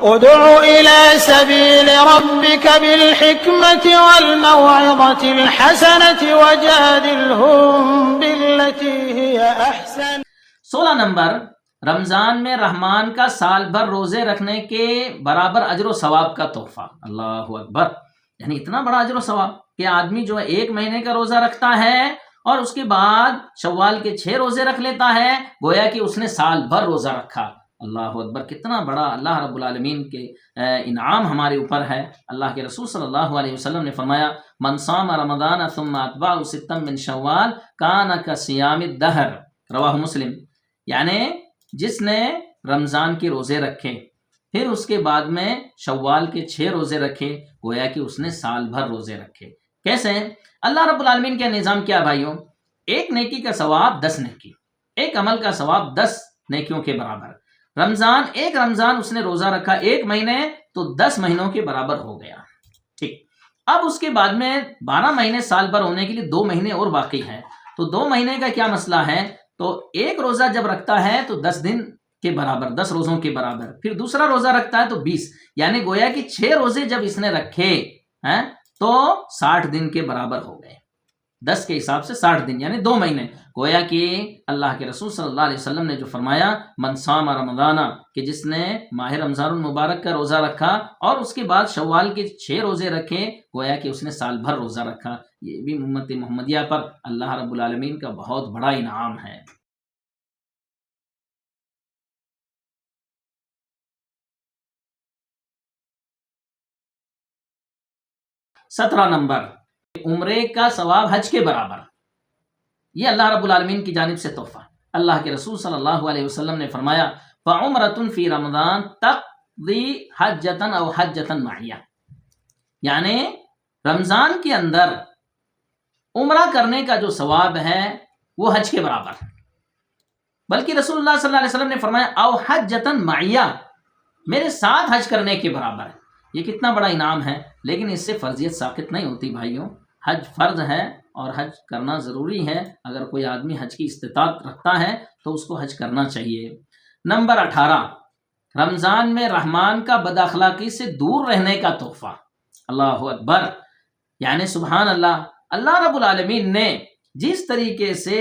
ادع إلى سبيل ربك بالحكمة والموعظة الحسنة وجادلهم بالتي هي أحسن۔ 16 نمبر، رمضان میں رحمان کا سال بھر روزے رکھنے کے برابر اجر و ثواب کا تحفہ۔ اللہ اکبر، یعنی اتنا بڑا اجر و ثواب کہ آدمی جو ہے 1 مہینے کا روزہ رکھتا ہے اور اس کے بعد شوال کے 6 روزے رکھ لیتا ہے، گویا کہ اس نے سال بھر روزہ رکھا۔ اللہ اکبر، کتنا بڑا اللہ رب العالمین کے انعام ہمارے اوپر ہے۔ اللہ کے رسول صلی اللہ علیہ وسلم نے فرمایا، من صام رمضان ثم اتبعه ستا من شوال کان کصیام الدہر، رواہ مسلم۔ یعنی جس نے رمضان کے روزے رکھے پھر اس کے بعد میں شوال کے 6 روزے رکھے، گویا کہ اس نے سال بھر روزے رکھے۔ کیسے؟ اللہ رب العالمین کا نظام کیا بھائیوں؟ 1 نیکی کا ثواب 10 نیکی، 1 عمل کا ثواب 10 نیکیوں کے برابر۔ رمضان، 1 رمضان اس نے روزہ رکھا 1 مہینے تو 10 مہینوں کے برابر ہو گیا۔ ٹھیک، اب اس کے بعد میں 12 مہینے سال بھر ہونے کے لیے 2 مہینے اور باقی ہیں، تو 2 مہینے کا کیا مسئلہ ہے؟ تو 1 روزہ جب رکھتا ہے تو 10 دن کے برابر، 10 روزوں کے برابر، پھر دوسرا روزہ رکھتا ہے تو 20، یعنی گویا کہ 6 روزے جب اس نے رکھے ہیں تو 60 دن کے برابر ہو گئے، 10 کے حساب سے 60 دن یعنی 2 مہینے۔ گویا کہ اللہ کے رسول صلی اللہ علیہ وسلم نے جو فرمایا، من صام رمضان، کہ جس نے ماہ رمضان المبارک کا روزہ رکھا اور اس کے بعد شوال کے 6 روزے رکھے، گویا کہ اس نے سال بھر روزہ رکھا۔ یہ بھی امت محمدیہ پر اللہ رب العالمین کا بہت بڑا انعام ہے۔ 17 نمبر، عمرے کا ثواب حج کے برابر۔ یہ اللہ رب العالمین کی جانب سے تحفہ۔ اللہ کے رسول صلی اللہ علیہ وسلم نے فرمایا، فَعُمْرَةٌ فِي رَمَضَانَ تَقْضِي حَجَّةً أَوْ حَجَّةً مَعِيَّةً، یعنی رمضان کے اندر عمرہ کرنے کا جو ثواب ہے وہ حج کے برابر، بلکہ رسول اللہ صلی اللہ علیہ وسلم نے فرمایا، أَوْ حَجَّةً مَعِيَّةً، میرے ساتھ حج کرنے کے برابر ہے۔ یہ کتنا بڑا انعام ہے، لیکن اس سے فرضیت ثابت نہیں ہوتی بھائیوں۔ حج فرض ہے اور حج کرنا ضروری ہے، اگر کوئی آدمی حج کی استطاعت رکھتا ہے تو اس کو حج کرنا چاہیے۔ نمبر 18، رمضان میں رحمان کا بد اخلاقی سے دور رہنے کا تحفہ۔ اللہ اکبر، یعنی سبحان اللہ، اللہ رب العالمین نے جس طریقے سے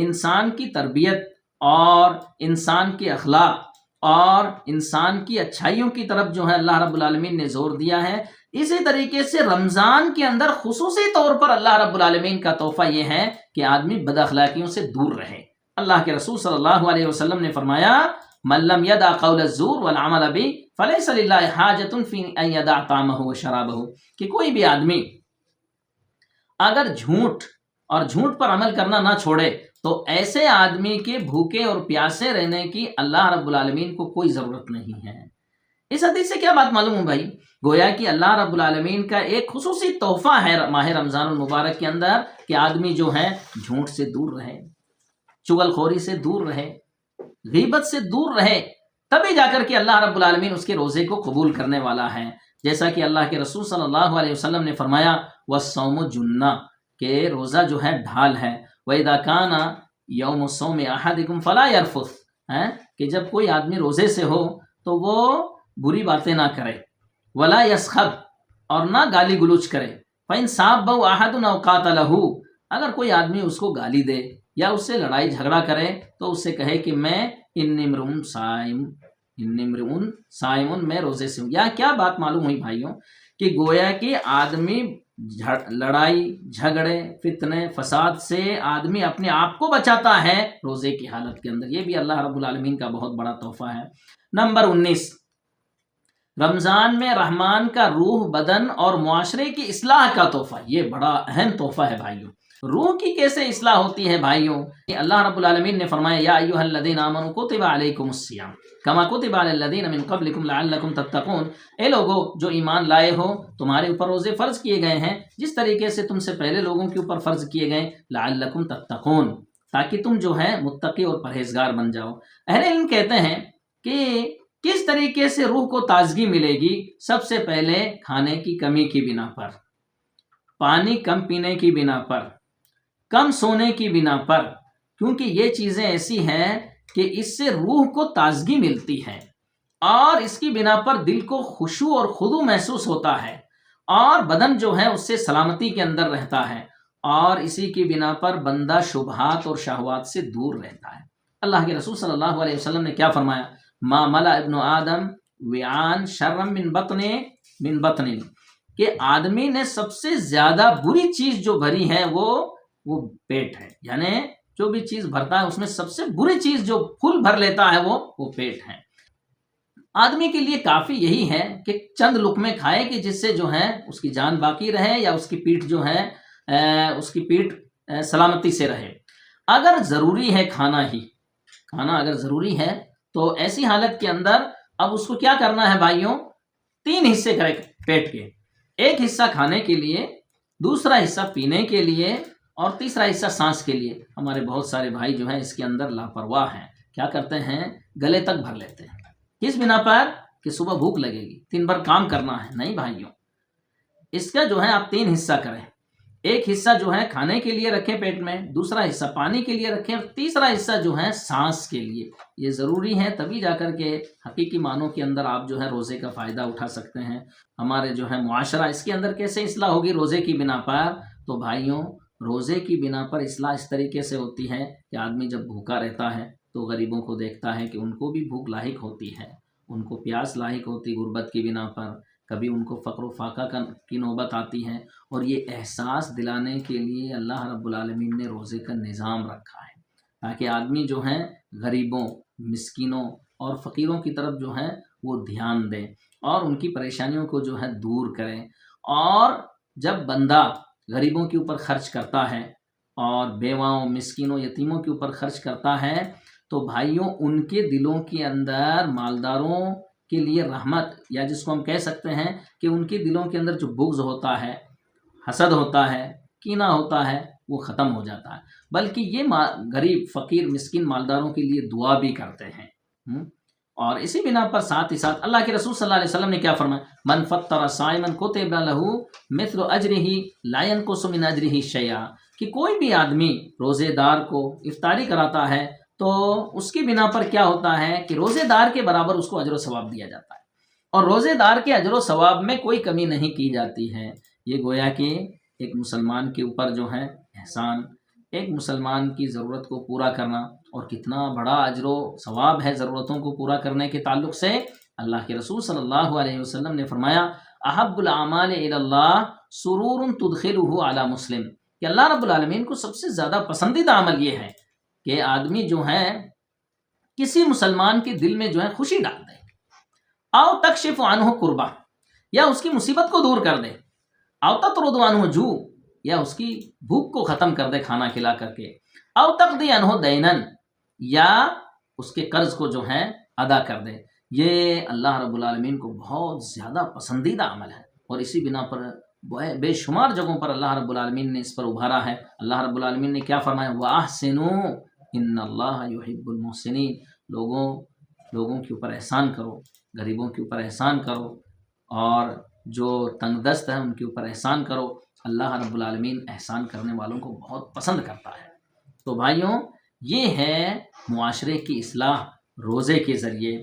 انسان کی تربیت اور انسان کے اخلاق اور انسان کی اچھائیوں کی طرف جو ہے اللہ رب العالمین نے زور دیا ہے، اسی طریقے سے رمضان کے اندر خصوصی طور پر اللہ رب العالمین کا تحفہ یہ ہے کہ آدمی بد اخلاقیوں سے دور رہے۔ اللہ کے رسول صلی اللہ علیہ وسلم نے فرمایا، من لم يدع قول الزور والعمل به فليس لله حاجة في ان يدع طعامه وشرابه، کہ کوئی بھی آدمی اگر جھوٹ اور جھوٹ پر عمل کرنا نہ چھوڑے تو ایسے آدمی کے بھوکے اور پیاسے رہنے کی اللہ رب العالمین کو کوئی ضرورت نہیں ہے۔ اس حدیث سے کیا بات معلوم ہو بھائی؟ گویا کہ اللہ رب العالمین کا ایک خصوصی تحفہ ہے ماہ رمضان المبارک کے اندر کہ آدمی جو ہے جھوٹ سے دور رہے، چغل خوری سے دور رہے، غیبت سے دور رہے، تبھی جا کر کے اللہ رب العالمین اس کے روزے کو قبول کرنے والا ہے۔ جیسا کہ اللہ کے رسول صلی اللہ علیہ وسلم نے فرمایا، وَالصَّوْمُ جُنَّةٌ، کہ روزہ جو ہے ڈھال ہے، وَإِذَا كَانَ يَوْمُ الصَّوْمِ أَحَدِكُمْ فَلَا يَرْفُثْ، کہ جب کوئی آدمی روزے سے ہو تو وہ بری باتیں نہ کرے، وَلَا يَسْخَبْ، اور نہ گالی گلوچ کرے، فَإِنْ سَابَّهُ أَحَدٌ أَوْ قَاتَلَهُ، اگر کوئی آدمی اس کو گالی دے یا اس سے لڑائی جھگڑا کرے تو اس سے کہے کہ میں إِنِّي امْرُؤٌ صَائِمٌ، میں روزے سے ہوں۔ یا کیا بات معلوم ہوئی بھائیوں کہ گویا کہ آدمی لڑائی جھگڑے فتنے فساد سے آدمی اپنے آپ کو بچاتا ہے روزے کی حالت کے اندر۔ یہ بھی اللہ رب العالمین کا بہت بڑا تحفہ ہے۔ نمبر 19، رمضان میں رحمان کا روح، بدن اور معاشرے کی اصلاح کا تحفہ۔ یہ بڑا اہم تحفہ ہے بھائیوں۔ روح کی کیسے اصلاح ہوتی ہے بھائیوں؟ اللہ رب العالمین نے فرمایا، یا ایھا الذین آمنوا کتب علیکم الصیام کما کتب علی الذین من قبلکم لعلکم تتقون، اے لوگو جو ایمان لائے ہو، تمہارے اوپر روزے فرض کیے گئے ہیں جس طریقے سے تم سے پہلے لوگوں کے اوپر فرض کیے گئے، لعلکم تتقون، تاکہ تم جو ہے متقی اور پرہیزگار بن جاؤ۔ اہل علم کہتے ہیں کہ کس طریقے سے روح کو تازگی ملے گی؟ سب سے پہلے کھانے کی کمی کی بنا پر، پانی کم پینے کی بنا پر، کم سونے کی بنا پر، کیونکہ یہ چیزیں ایسی ہیں کہ اس سے روح کو تازگی ملتی ہے۔ اور اس کی بنا پر دل کو خشوع اور خضوع محسوس ہوتا ہے، اور بدن جو ہے اس سے سلامتی کے اندر رہتا ہے، اور اسی کی بنا پر بندہ شبہات اور شہوات سے دور رہتا ہے۔ اللہ کے رسول صلی اللہ علیہ وسلم نے کیا فرمایا؟ ما ملا ابن آدم وعان شرم من بطن، کہ آدمی نے سب سے زیادہ بری چیز جو بھری ہے وہ پیٹ ہے، یعنی جو بھی چیز بھرتا ہے اس میں سب سے بری چیز جو پھول بھر لیتا ہے وہ پیٹ ہے۔ آدمی کے لیے کافی یہی ہے کہ چند لقمے کھائے کہ جس سے جو ہے اس کی جان باقی رہے، یا اس کی پیٹھ جو ہے اس کی پیٹھ سلامتی سے رہے۔ اگر ضروری ہے کھانا اگر ضروری ہے تو ایسی حالت کے اندر اب اس کو کیا کرنا ہے بھائیوں؟ 3 حصے کرے پیٹ کے، ایک حصہ کھانے کے لیے، دوسرا حصہ پینے کے لیے، اور تیسرا حصہ سانس کے لیے۔ ہمارے بہت سارے بھائی جو ہیں اس کے اندر لاپرواہ ہیں، کیا کرتے ہیں؟ گلے تک بھر لیتے ہیں، کس بنا پر؟ کہ صبح بھوک لگے گی، 3 بار کام کرنا ہے۔ نہیں بھائیوں، اس کا جو ہے آپ 3 حصہ کریں، ایک حصہ جو ہے کھانے کے لیے رکھیں پیٹ میں، دوسرا حصہ پانی کے لیے رکھیں، اور تیسرا حصہ جو ہے سانس کے لیے۔ یہ ضروری ہے، تبھی جا کر کے حقیقی معنوں کے اندر آپ جو ہے روزے کا فائدہ اٹھا سکتے ہیں۔ ہمارے جو ہے معاشرہ، اس کے اندر کیسے اصلاح ہوگی روزے کی بنا پر؟ تو بھائیوں، روزے کی بنا پر اصلاح اس طریقے سے ہوتی ہے کہ آدمی جب بھوکا رہتا ہے تو غریبوں کو دیکھتا ہے کہ ان کو بھی بھوک لاحق ہوتی ہے، ان کو پیاس لاحق ہوتی غربت کی بنا پر، کبھی ان کو فقر و فاقہ کی نوبت آتی ہے، اور یہ احساس دلانے کے لیے اللہ رب العالمین نے روزے کا نظام رکھا ہے، تاکہ آدمی جو ہیں غریبوں، مسکینوں اور فقیروں کی طرف جو ہے وہ دھیان دیں، اور ان کی پریشانیوں کو جو ہے دور کریں۔ اور جب بندہ غریبوں کے اوپر خرچ کرتا ہے اور بیواؤں، مسکینوں، یتیموں کے اوپر خرچ کرتا ہے، تو بھائیوں ان کے دلوں کے اندر مالداروں کے لیے رحمت، یا جس کو ہم کہہ سکتے ہیں کہ ان کے دلوں کے اندر جو بغض ہوتا ہے، حسد ہوتا ہے، کینہ ہوتا ہے، وہ ختم ہو جاتا ہے، بلکہ یہ غریب، فقیر، مسکین مالداروں کے لیے دعا بھی کرتے ہیں۔ اور اسی بنا پر ساتھ ہی ساتھ اللہ کے رسول صلی اللہ علیہ وسلم نے کیا فرمایا؟ من فطر صائما کتب لہ مثل اجرہ لا ينقص من اجرہ شیئا، کہ کوئی بھی آدمی روزے دار کو افطاری کراتا ہے تو اس کی بنا پر کیا ہوتا ہے کہ روزے دار کے برابر اس کو اجر و ثواب دیا جاتا ہے، اور روزے دار کے اجر و ثواب میں کوئی کمی نہیں کی جاتی ہے۔ یہ گویا کہ ایک مسلمان کے اوپر جو ہے احسان، ایک مسلمان کی ضرورت کو پورا کرنا، اور کتنا بڑا اجر و ثواب ہے ضرورتوں کو پورا کرنے کے تعلق سے۔ اللہ کے رسول صلی اللہ علیہ وسلم نے فرمایا احب الاعمال الی اللہ سرور تدخلہ علی مسلم، کہ اللہ رب العالمین کو سب سے زیادہ پسندیدہ عمل یہ ہے کہ آدمی جو ہے کسی مسلمان کے دل میں جو ہے خوشی ڈال دے، او تکشف عنہ کربہ، یا اس کی مصیبت کو دور کر دے، او تطرد عنہ جو، یا اس کی بھوک کو ختم کر دے کھانا کھلا کر کے، او تقضی عنہ دینن، یا اس کے قرض کو جو ہے ادا کر دے۔ یہ اللہ رب العالمین کو بہت زیادہ پسندیدہ عمل ہے، اور اسی بنا پر بے شمار جگہوں پر اللہ رب العالمین نے اس پر ابھارا ہے۔ اللہ رب العالمین نے کیا فرمایا؟ وَأَحْسِنُوا إِنَّ اللَّهَ يُحِبُّ الْمُحْسِنِينَ، لوگوں کے اوپر احسان کرو، غریبوں کے اوپر احسان کرو، اور جو تنگ دست ہیں ان کے اوپر احسان کرو۔ اللہ رب العالمین احسان کرنے والوں کو بہت پسند کرتا ہے۔ تو بھائیوں، یہ ہے معاشرے کی اصلاح روزے کے ذریعے،